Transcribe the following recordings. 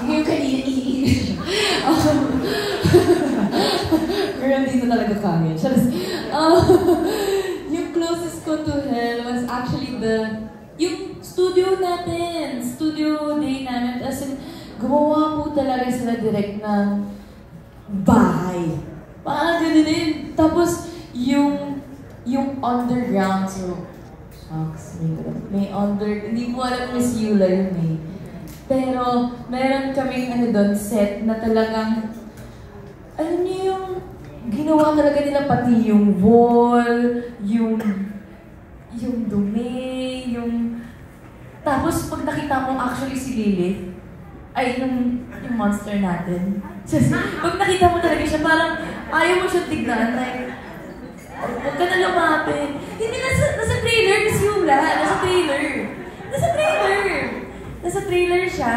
Ngayon kanina, iiin. Pero hindi na talaga kaya. Yung closest ko to hell was actually yung studio natin. Studio day namin. As in, gumawa po talaga sila direct ng bahay. Parang ganun din. Tapos, yung underground, so, shucks, may hindi ko alam Miss Yula yun eh. Pero, meron kaming set na talagang, alam niyo yung, ginawa talaga nila pati yung wall, yung dumi, tapos pag nakita mo actually si Lilith, ay yung monster natin. Pag nakita mo talaga siya, parang ayaw mo siya tignan, like, huwag ka na lumapit. Hindi, nasa trailer, Miss Yula. Nasa trailer siya.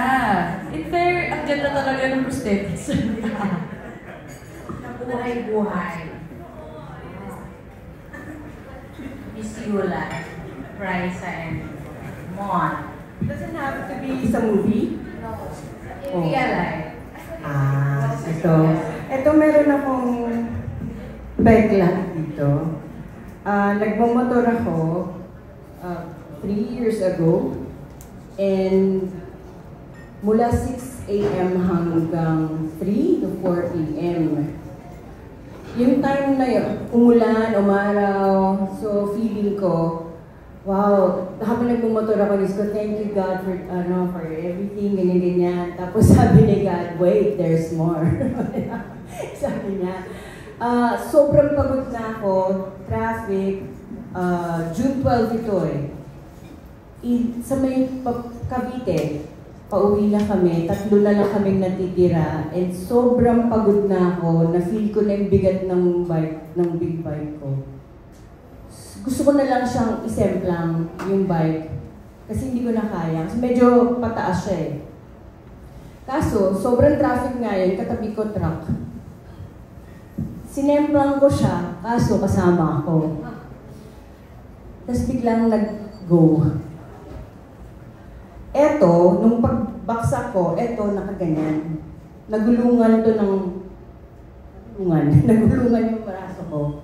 In fair, ang ganda talaga ng prosthetics. Buhay-buhay. Miss Yula, Raisa, and Mon. Doesn't have to be sa movie? No. In real life. Ito meron akong backlog dito. Nagmamotor ako 3 years ago. And mula 6 a.m. hanggang 3 to 4 p.m. Yung time na yun, umulan, umaraw, so feeling ko, wow, habang nagmumotor ako, thank you God for everything, ganyan-ganyan. Tapos sabi ni God, wait, there's more. Sabi niya, sobrang pagod na ako, traffic, June 12 ito eh. Sa may Cavite, pauwi na kami, 3 na lang kaming natitira, and sobrang pagod na ako, na-feel ko na yung bigat ng big bike ko. Gusto ko na lang siyang isemplang yung bike, kasi hindi ko na kaya, kasi medyo pataas siya eh. Kaso, sobrang traffic nga yun, katabi ko truck. Sinemplang ko siya, kaso kasama ako. Tapos biglang nag-go. Eto, nung pagbaksak ko, eto, nakaganyan. Nagulungan to ng... Nagulungan yung braso ko.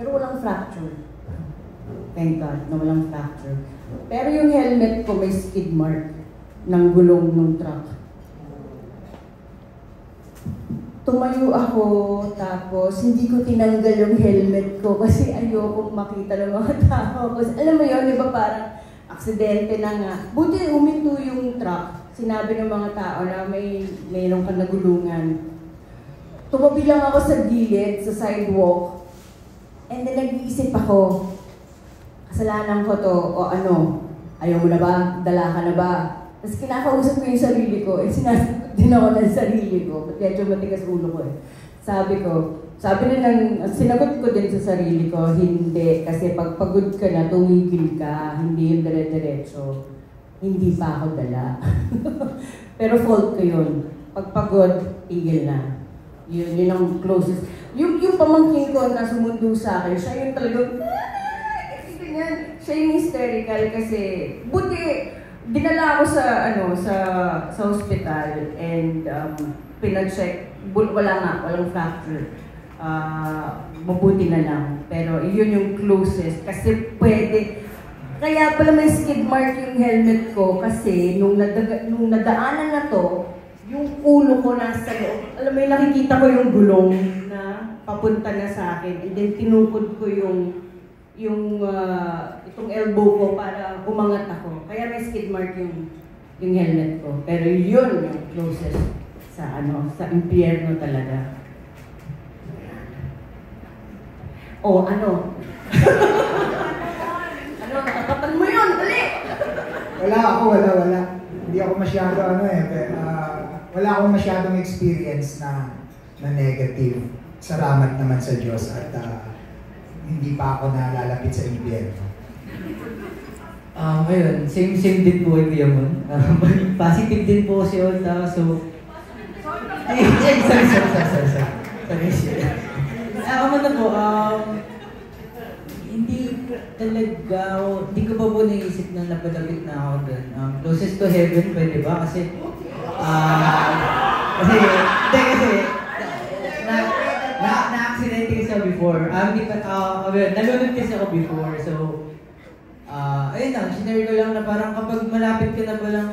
Pero walang fracture. Thank God na walang fracture. Pero yung helmet ko may skid mark ng gulong ng truck. Tumayo ako, tapos hindi ko tinanggal yung helmet ko kasi ayokong makita ng mga tao. Kasi alam mo yun, di ba parang aksidente na nga. Buti uminto yung truck. Sinabi ng mga tao na mayroong kang nagulungan. Tumabi lang ako sa gilid, sa sidewalk. And then nag-iisip ako, kasalanan ko to, o ayaw mo na ba? Dala ka na ba? Tapos kinakausap ko yung sarili ko, sinasagot din ako ng sarili ko. Medyo matigas ulo ko eh. Sinagot ko din sa sarili ko, hindi. Kasi pag pagod ka na, tumigil ka, hindi yung dire-diretso. Hindi pa ako dala. Pero fault ko yun. Pag pagod, tigil na. Yun ang closest. Yung pamangkin ko na sumundo sa akin, siya yung talagang, siya yung hysterical kasi, buti, dinala ako sa hospital and pinag-check, walang fracture. Mabuti na lang. Pero yun yung closest kasi pwede. Kaya pala may skid mark yung helmet ko kasi nung nadaanan na to, yung ulo ko nasa loob. Alam mo, nakikita ko yung gulong na papunta na sa akin. And then tinukod ko itong elbow ko para umangat ako. Kaya may skid mark yung helmet ko. Pero yun yung closest sa impyerno talaga. Nakapatan mo yun, dali! Wala. Hindi ako masyado wala akong masyadong experience na negative. Salamat naman sa Diyos at hindi pa ako nalalapit sa impyerno. Ngayon, same din po kay Kuya Mon. Positive din po si Olta, so... Sorry. Hindi ko pa po naisip na napadapit na ako doon. Closest to heaven, pwede ba? Kasi Kasi, hindi kasi, na-accident kasi ako before. Nalunod kasi ako before, so, ayun lang, sinare ko lang na parang kapag malapit ka na palang,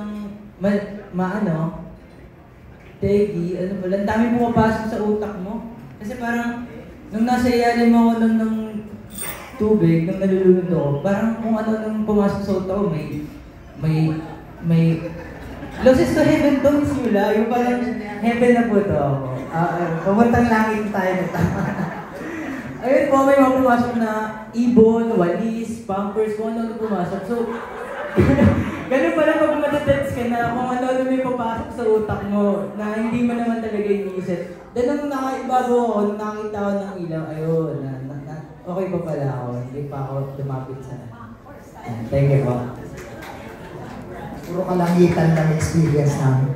tegi, ano pala, ang dami pumapasok sa utak mo. Kasi parang, nung nasa ilalim ako ng tubig, nung nalulunod ako, parang kung ano nung pumasok sa utak ko, may Losses to heaven to, Miss Yula. Yung parang heaven na po to ako. Pamuntang langit tayo na tama. Ayun po, may mga pumasok na ibon, walis, pampers, kung ano pumasok. So, ganun pala pag matatext ka na kung ano may papasok sa utak mo na hindi mo naman talaga iniisip. Then nung nakaibago ako, nung nakakita ko ng ilaw, ayun, okay pa pala ako. Hindi pa ako lumapit sa... Thank you po. Puro kalangitan ng experience namin.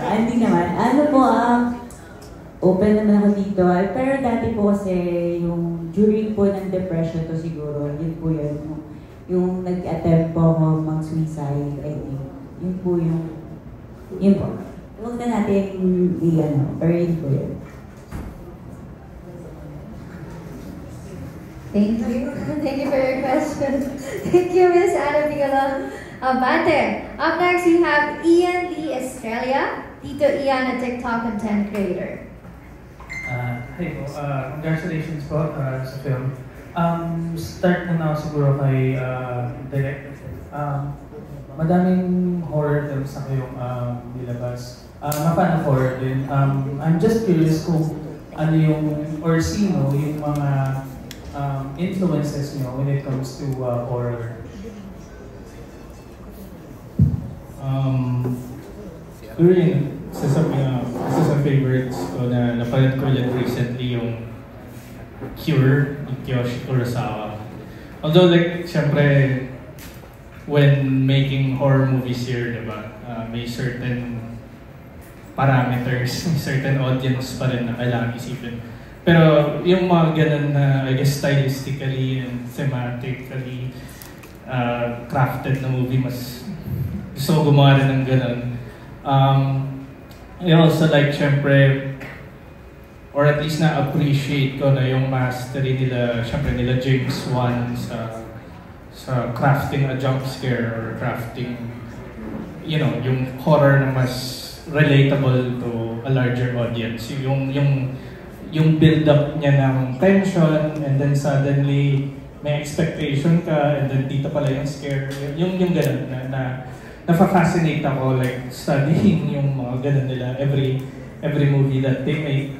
Hindi naman. Ano po, open naman ako dito. Pero dati po kasi yung during po ng depression to siguro, yun po yun. Yung nag-attempt po ako mag-suicide, I think. Yun po yung... Yun po. Huwag na natin pero yun po yun. Thank you. Thank you for your question. Thank you, Miss Ana Nicola Abante. Up next, we have Ian Lee Estrella, Tito Ian, a TikTok content creator. Hey po, congratulations po sa film. Start muna ako siguro kay Direk. Madaming horror films na kayong nilabas. Mapano horror din. I'm just curious kung ano yung, or sino yung mga influences nyo when it comes to horror? Siguro yun, isa sa favorites ko na napanood ko ulit recently yung Cure ni Kiyoshi Kurosawa. Although like, syempre, when making horror movies here, diba, may certain parameters, may certain audience pa rin na kailangan isipin. Pero yung mga ganun na, I guess, stylistically and thematically crafted na movie, mas gusto ko gumawa rin ng ganun. I also like, syempre, or at least na-appreciate ko na yung mastery nila, syempre nila James Wan sa crafting a jump scare or crafting, yung horror na mas relatable to a larger audience. Yung build-up niya ng tension, and then suddenly may expectation ka, and then dito pala yung scare. Yung ganun na nafa-fascinate ako, like studying yung mga ganun nila every movie that they make.